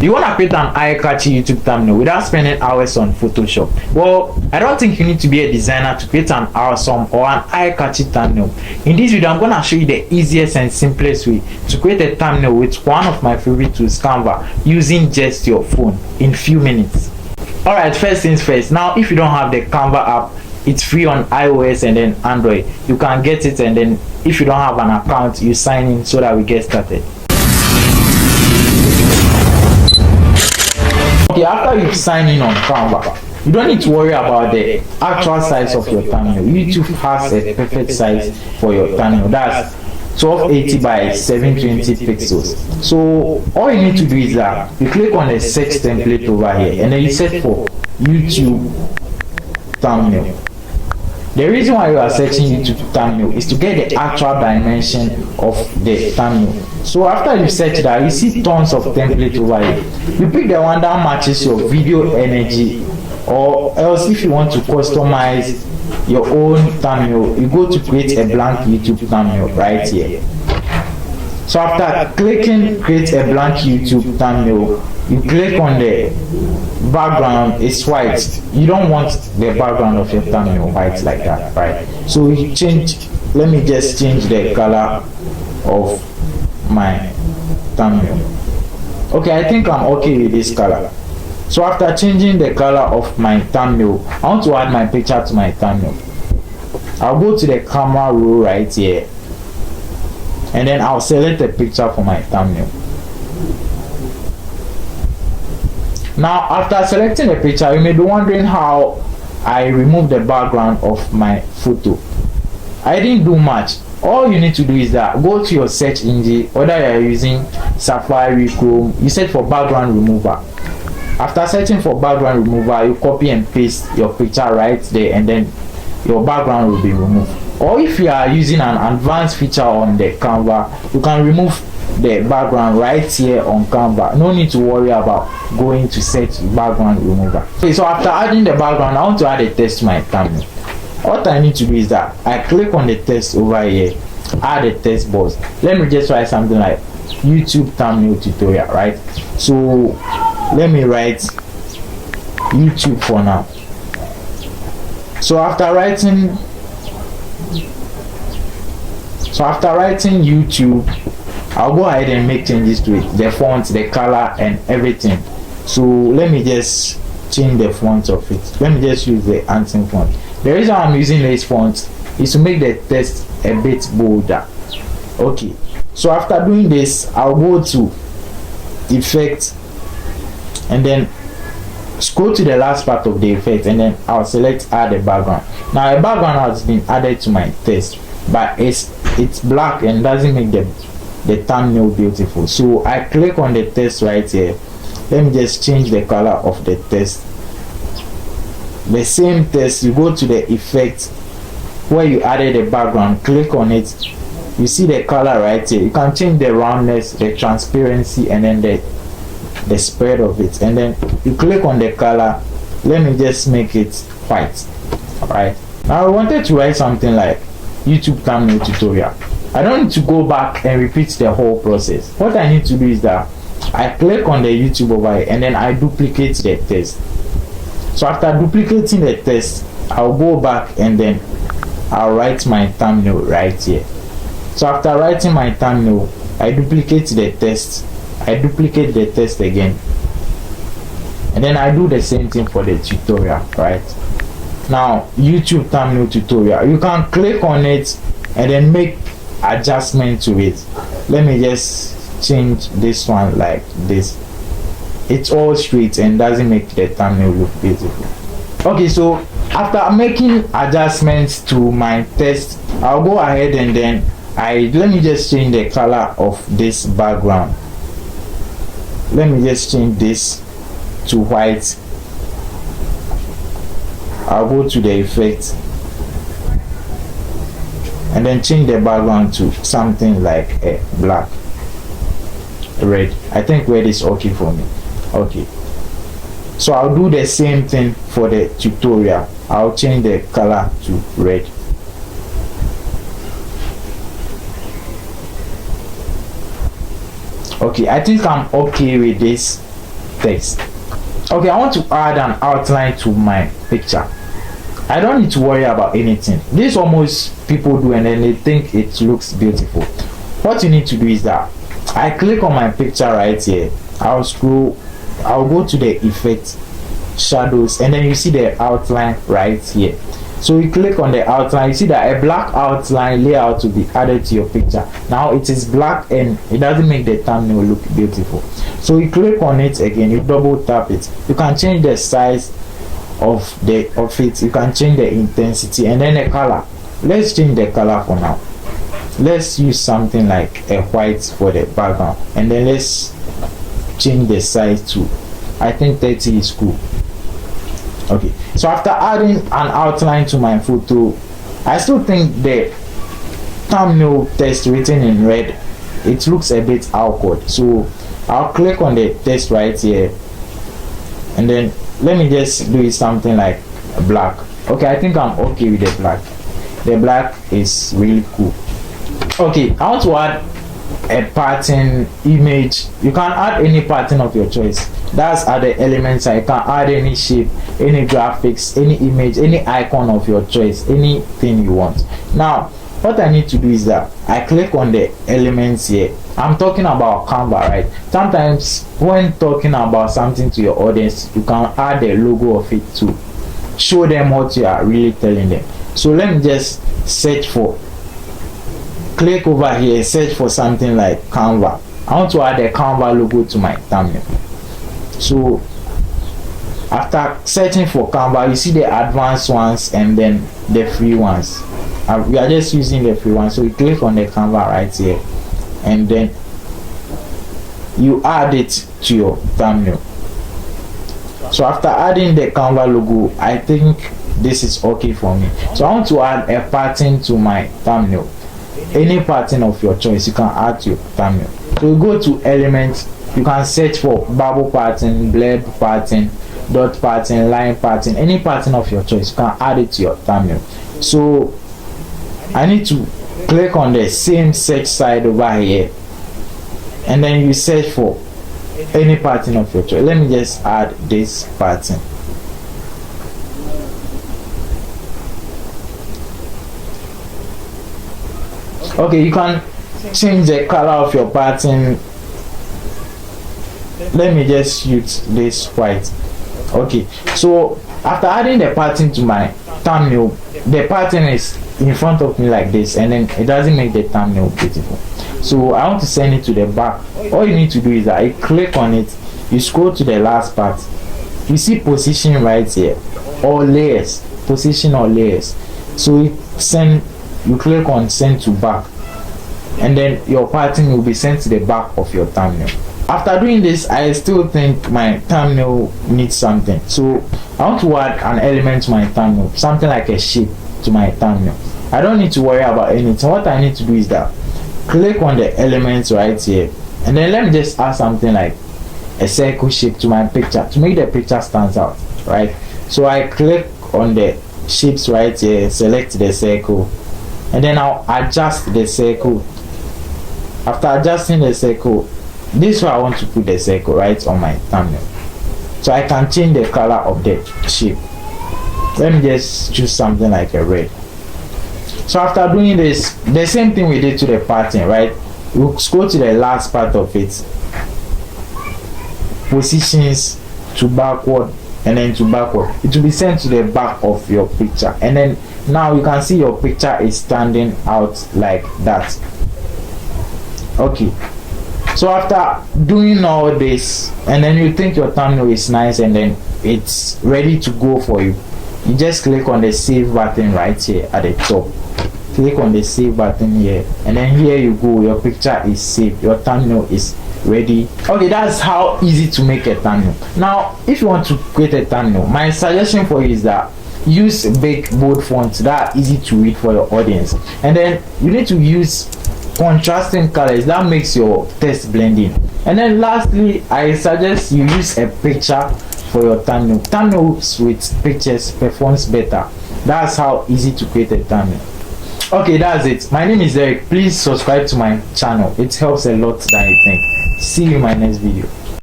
You want to create an eye-catchy YouTube thumbnail without spending hours on Photoshop. Well, I don't think you need to be a designer to create an awesome or an eye-catchy thumbnail. In this video, I'm going to show you the easiest and simplest way to create a thumbnail with one of my favorite tools, Canva, using just your phone in few minutes. Alright, first things first. Now, if you don't have the Canva app, it's free on iOS and then Android. You can get it, and then if you don't have an account, you sign in so that we get started. Okay, after you sign in on Canva, you don't need to worry about the actual size of your thumbnail. YouTube has a perfect size for your thumbnail. That's 1280 by 720 pixels. So all you need to do is that you click on the search template over here, and then you search for YouTube thumbnail. The reason why you are searching YouTube thumbnail is to get the actual dimension of the thumbnail. So after you search that, you see tons of templates over here. You pick the one that matches your video energy, or else if you want to customize your own thumbnail, you go to create a blank YouTube thumbnail right here. So after clicking create a blank YouTube thumbnail, you click on the background. It's white. You don't want the background of your thumbnail white like that, right? So you change, let me just change the color of my thumbnail. Okay, I think I'm okay with this color. So after changing the color of my thumbnail, I want to add my picture to my thumbnail. I'll go to the camera roll right here, and then I'll select a picture for my thumbnail. Now, after selecting the picture, you may be wondering how I removed the background of my photo. I didn't do much. All you need to do is that go to your search engine, whether you are using Safari, Chrome, you search for background remover. After searching for background remover, you copy and paste your picture right there, and then your background will be removed. Or if you are using an advanced feature on the Canva, you can remove the background right here on Canva. No need to worry about going to search background remover. Okay, so after adding the background, I want to add a text to my thumbnail. What I need to do is that I click on the text over here, add a text box. Let me just write something like YouTube thumbnail tutorial, right? So let me write YouTube for now. So after writing YouTube, I'll go ahead and make changes to it, the font, the color, and everything. So let me just change the font of it. Let me just use the Anthem font. The reason I'm using this font is to make the text a bit bolder. Okay, so after doing this, I'll go to Effect, and then scroll to the last part of the effect, and then I'll select add a background. Now a background has been added to my text, but it's black and doesn't make the thumbnail beautiful. So I click on the text right here. Let me just change the color of the text. The same text, you go to the effect where you added the background, click on it. You see the color right here. You can change the roundness, the transparency, and then the spread of it, and then you click on the color. Let me just make it white. Alright, now I wanted to write something like YouTube thumbnail tutorial. I don't need to go back and repeat the whole process. What I need to do is that I click on the YouTube over here, and then I duplicate the text. So after duplicating the text, I'll go back and then I'll write my thumbnail right here. So after writing my thumbnail, I duplicate the text, I duplicate the text again, and then I do the same thing for the tutorial, right? Now YouTube thumbnail tutorial, you can click on it and then make adjustment to it. Let me just change this one like this. It's all straight and doesn't make the thumbnail look beautiful. Okay, so after making adjustments to my text, I'll go ahead and then let me just change the color of this background. Let me just change this to white. I'll go to the effect and then change the background to something like a black, red. I think red is okay for me. Okay, so I'll do the same thing for the tutorial. I'll change the color to red. Okay, I think I'm okay with this. text. Okay, I want to add an outline to my picture. I don't need to worry about anything. This almost people do and then they think it looks beautiful. What you need to do is that I click on my picture right here. I'll go to the effect, shadows, and then you see the outline right here. So you click on the outline, you see that a black outline layout will be added to your picture. Now it is black and it doesn't make the thumbnail look beautiful. So you click on it again, you double tap it. You can change the size of it, you can change the intensity, and then the color. Let's change the color for now. Let's use something like a white for the background, and then let's change the size to, I think 30 is cool. Okay, so after adding an outline to my photo, I still think the thumbnail text written in red, it looks a bit awkward. So I'll click on the text right here, and then let me just do it something like black. Okay, I think I'm okay with the black. The black is really cool. Okay, I want to add a pattern image. You can add any pattern of your choice. That's at the elements. I can add any shape, any graphics, any image, any icon of your choice, anything you want. Now what I need to do is that I click on the elements here. I'm talking about Canva, right? Sometimes when talking about something to your audience, you can add the logo of it to show them what you are really telling them. So let me just search for, click over here, search for something like Canva. I want to add a Canva logo to my thumbnail. So after searching for Canva, you see the advanced ones and then the free ones. We are just using the free one. So you click on the Canva right here, and then you add it to your thumbnail. So after adding the Canva logo, I think this is okay for me. So I want to add a pattern to my thumbnail. Any pattern of your choice you can add to your thumbnail. So you go to elements, you can search for bubble pattern, blurb pattern, dot pattern, line pattern, any pattern of your choice. You can add it to your thumbnail. So I need to click on the same search side over here, and then you search for any pattern of your choice. Let me just add this pattern. Okay, you can change the color of your pattern. Let me just use this white. Okay, so after adding the pattern to my thumbnail, the pattern is in front of me like this, and then it doesn't make the thumbnail beautiful. So I want to send it to the back. All you need to do is that you click on it, you scroll to the last part, you see position right here, or layers, position or layers. So you click on send to back, and then your pattern will be sent to the back of your thumbnail. After doing this, I still think my thumbnail needs something. So I want to add an element to my thumbnail, something like a shape to my thumbnail. I don't need to worry about anything. What I need to do is that click on the elements right here, and then let me just add something like a circle shape to my picture to make the picture stands out, right? So I click on the shapes right here, select the circle, and then I'll adjust the circle. After adjusting the circle, this is where I want to put the circle right on my thumbnail. So I can change the color of the shape. Let me just choose something like a red. So after doing this, the same thing we did to the pattern, right? We'll scroll to the last part of it, positions to backward, and then to backward. It will be sent to the back of your picture, and then now you can see your picture is standing out like that. Okay, so after doing all this, and then you think your thumbnail is nice and then it's ready to go for you, you just click on the save button right here at the top. Click on the save button here, and then here you go, your picture is saved, your thumbnail is ready. Okay, that's how easy to make a thumbnail. Now if you want to create a thumbnail, my suggestion for you is that use big bold fonts that are easy to read for your audience, and then you need to use contrasting colors that makes your text blend in. And then lastly, I suggest you use a picture for your thumbnail. Thumbnails with pictures performs better. That's how easy to create a thumbnail. Okay, that's it. My name is Derrick. Please subscribe to my channel. It helps a lot than you think. See you in my next video.